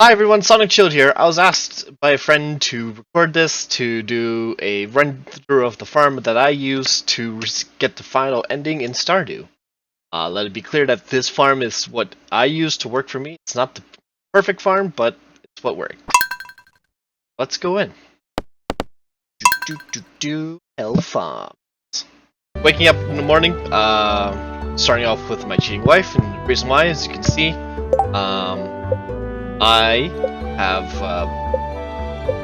Hi everyone, Sonic Shield here. I was asked by a friend to record this to do a run through of the farm that I use to get the final ending in Stardew. Let it be clear that this farm is what I use to work for me. It's not the perfect farm, but it's what worked. Let's go in. Hell Farms. Waking up in the morning, starting off with my cheating wife, and the reason why, as you can see, I have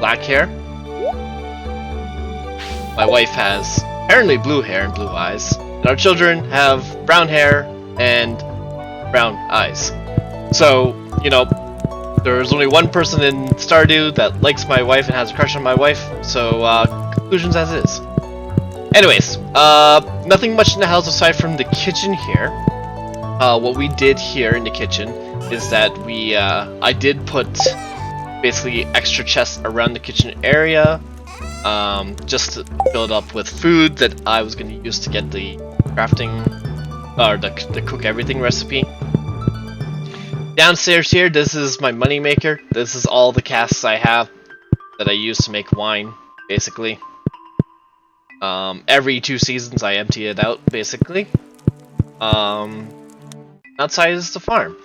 black hair. My wife has apparently blue hair and blue eyes. And our children have brown hair and brown eyes. So, you know, there's only one person in Stardew that likes my wife and has a crush on my wife. So, conclusions as is. Anyways, nothing much in the house aside from the kitchen here. What we did here in the kitchen is that I did put basically extra chests around the kitchen area, just to fill it up with food that I was going to use to get the crafting, or the cook everything recipe. Downstairs here, this is my money maker. This is all the casks I have that I use to make wine, basically. Every 2 seasons I empty it out, basically. Outside is the farm.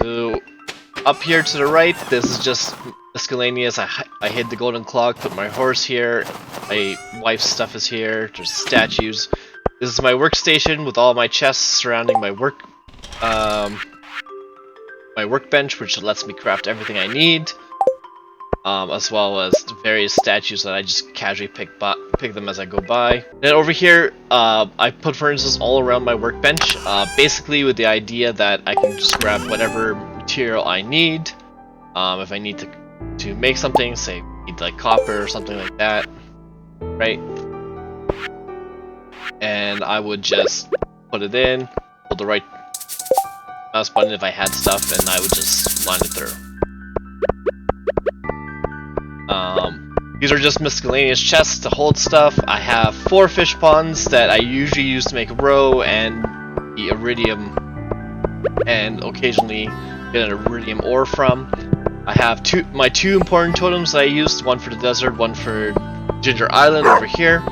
So, up here to the right, this is just miscellaneous. I hid the golden clock, put my horse here, my wife's stuff is here, there's statues. This is my workstation with all my chests surrounding my workbench, which lets me craft everything I need. As well as various statues that I just casually pick them as I go by. Then over here, I put furnaces all around my workbench, basically with the idea that I can just grab whatever material I need. If I need to make something, say need like copper or something like that, right? And I would just put it in, hold the right mouse button if I had stuff, and I would just line it through. These are just miscellaneous chests to hold stuff. I have 4 fish ponds that I usually use to make roe and the iridium, and occasionally get an iridium ore from. I have my two important totems that I used, one for the desert, one for Ginger Island over here,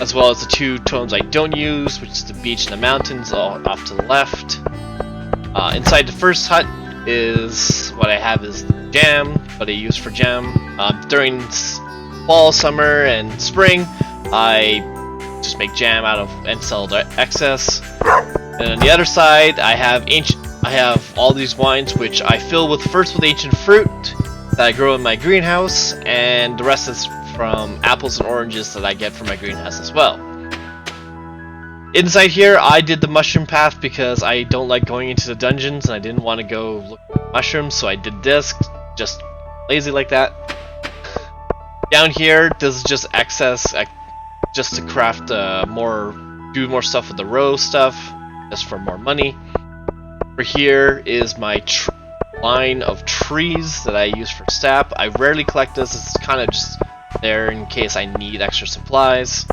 as well as the 2 totems I don't use, which is the beach and the mountains, all off to the left. Inside the first hut is what I have is jam, what I use for jam. During fall, summer, and spring, I just make jam out of and sell the excess. And on the other side, I have all these wines, which I fill with ancient fruit that I grow in my greenhouse, and the rest is from apples and oranges that I get from my greenhouse as well. Inside here, I did the mushroom path because I don't like going into the dungeons and I didn't want to go look for mushrooms, so I did this, just lazy like that. Down here, this is just excess, just to craft do more stuff with the roe stuff, just for more money. Over here is my line of trees that I use for sap. I rarely collect this, it's kind of just there in case I need extra supplies.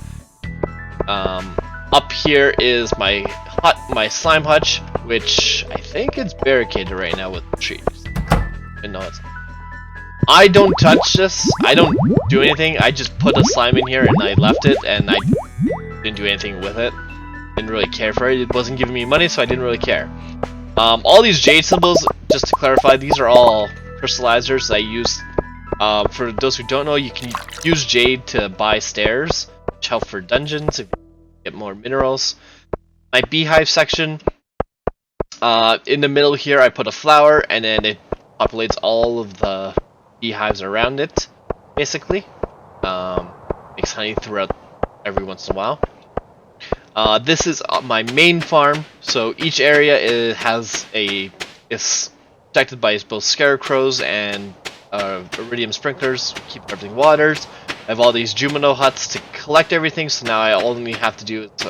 Up here is my slime hutch, which I think it's barricaded right now with trees. No, it's not. I don't touch this. I don't do anything. I just put a slime in here and I left it, and I didn't do anything with it. Didn't really care for it. It wasn't giving me money, so I didn't really care. All these jade symbols, just to clarify, these are all crystallizers that I use. For those who don't know, you can use jade to buy stairs, which help for dungeons if you get more minerals. My beehive section, in the middle here, I put a flower, and then it populates all of the beehives around it, basically. Makes honey throughout every once in a while. This is my main farm, so each area is protected by both scarecrows and iridium sprinklers, keep everything watered. I have all these Jumino huts to collect everything, so now I only have to do is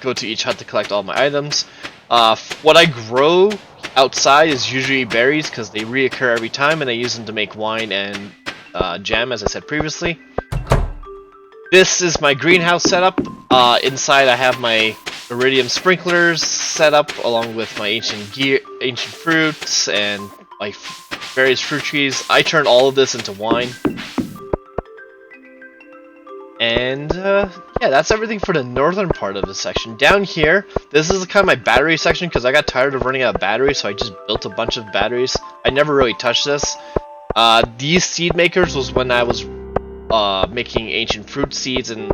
go to each hut to collect all my items. What I grow outside is usually berries because they reoccur every time, and I use them to make wine and jam, as I said previously. This is my greenhouse setup. Inside I have my iridium sprinklers set up along with my ancient fruits and like various fruit trees. I turned all of this into wine. And yeah, that's everything for the northern part of the section. Down here, this is kind of my battery section because I got tired of running out of batteries, so I just built a bunch of batteries. I never really touched this. These seed makers was when I was making ancient fruit seeds, and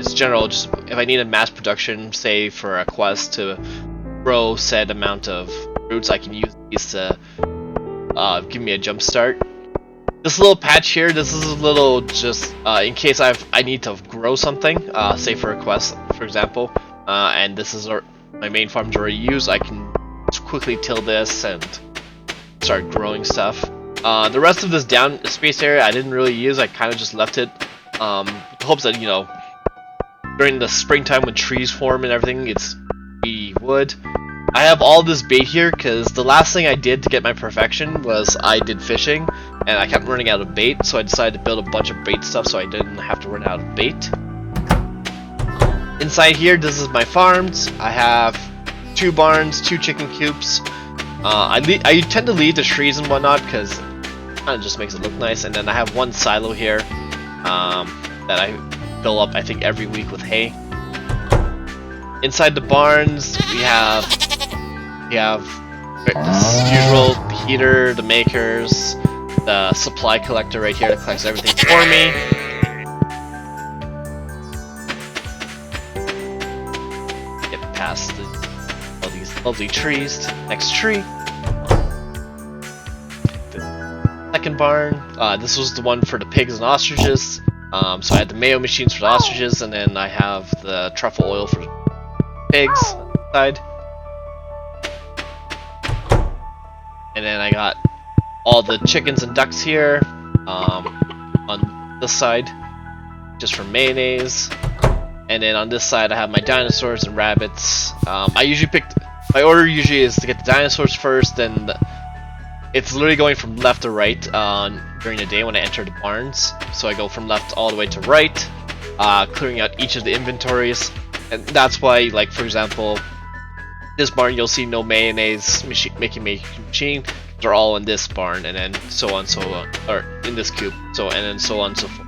it's general, just if I needed mass production, say for a quest to grow said amount of fruits, I can use these to give me a jump start. This little patch here, this is a little just in case I need to grow something, say for a quest, for example, and this is my main farm's already used. I can just quickly till this and start growing stuff. The rest of this down space area I didn't really use. I kind of just left it with the hopes that, you know, during the springtime when trees form and everything, it's wood. I have all this bait here because the last thing I did to get my perfection was I did fishing, and I kept running out of bait, so I decided to build a bunch of bait stuff so I didn't have to run out of bait. Inside here, this is my farms. I have 2 barns, 2 chicken coops. I tend to leave the trees and whatnot because it kind of just makes it look nice, and then I have 1 silo here that I fill up I think every week with hay. Inside the barns, we have the usual, the heater, the makers, the supply collector right here that collects everything for me. Get past all these lovely trees to the next tree. The second barn, this was the one for the pigs and ostriches. So I had the mayo machines for the ostriches, and then I have the truffle oil for the pigs side. And then I got all the chickens and ducks here on this side, just for mayonnaise. And then on this side I have my dinosaurs and rabbits. I usually my order usually is to get the dinosaurs first, then it's literally going from left to right during the day when I enter the barns. So I go from left all the way to right, clearing out each of the inventories. And that's why, like, for example, this barn you'll see no mayonnaise making machine. They're all in this barn, and then so on, or in this cube, and then so on and so forth.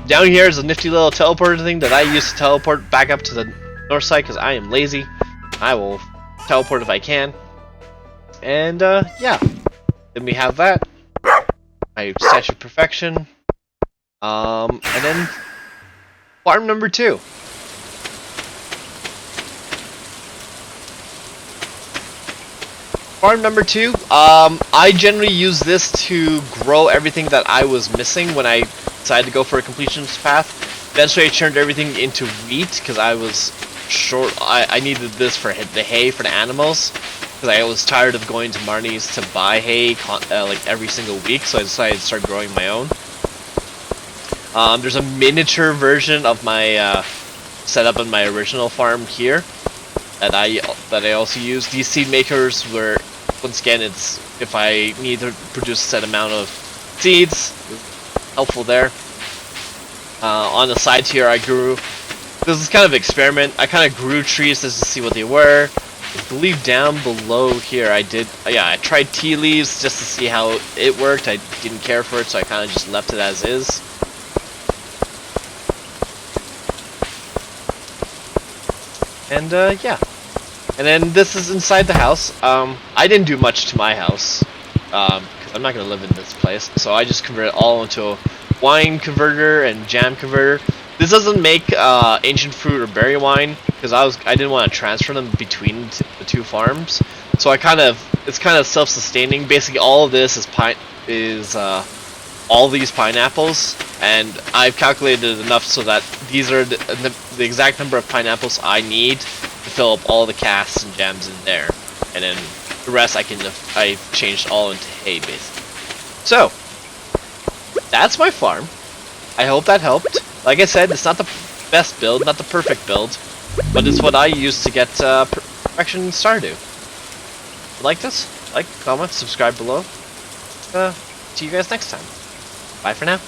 Down here is a nifty little teleporter thing that I use to teleport back up to the north side because I am lazy. I will teleport if I can. And yeah, then we have that. My statue of perfection. And then farm number 2. Farm number 2, I generally use this to grow everything that I was missing when I decided to go for a completions path. Eventually I turned everything into wheat because I was short. I needed this for the hay for the animals because I was tired of going to Marnie's to buy hay like every single week, so I decided to start growing my own. There's a miniature version of my setup in my original farm here that I also use. These seed makers were, once again, it's if I need to produce a set amount of seeds, helpful there. On the sides here I grew, this is kind of an experiment, I kind of grew trees just to see what they were. I believe down below here I tried tea leaves just to see how it worked. I didn't care for it, so I kind of just left it as is. And yeah. And then this is inside the house. I didn't do much to my house, because I'm not going to live in this place. So I just converted it all into a wine converter and jam converter. This doesn't make ancient fruit or berry wine, because I didn't want to transfer them between the 2 farms. So it's kind of self-sustaining. Basically all of this is all these pineapples, and I've calculated enough so that these are the exact number of pineapples I need to fill up all the casks and jams in there, and then the rest I've changed all into hay basically. So that's my farm. I hope that helped. Like I said, it's not the best build, not the perfect build, but it's what I use to get perfection in Stardew. If you like this, like, comment, subscribe below. See you guys next time. Bye for now.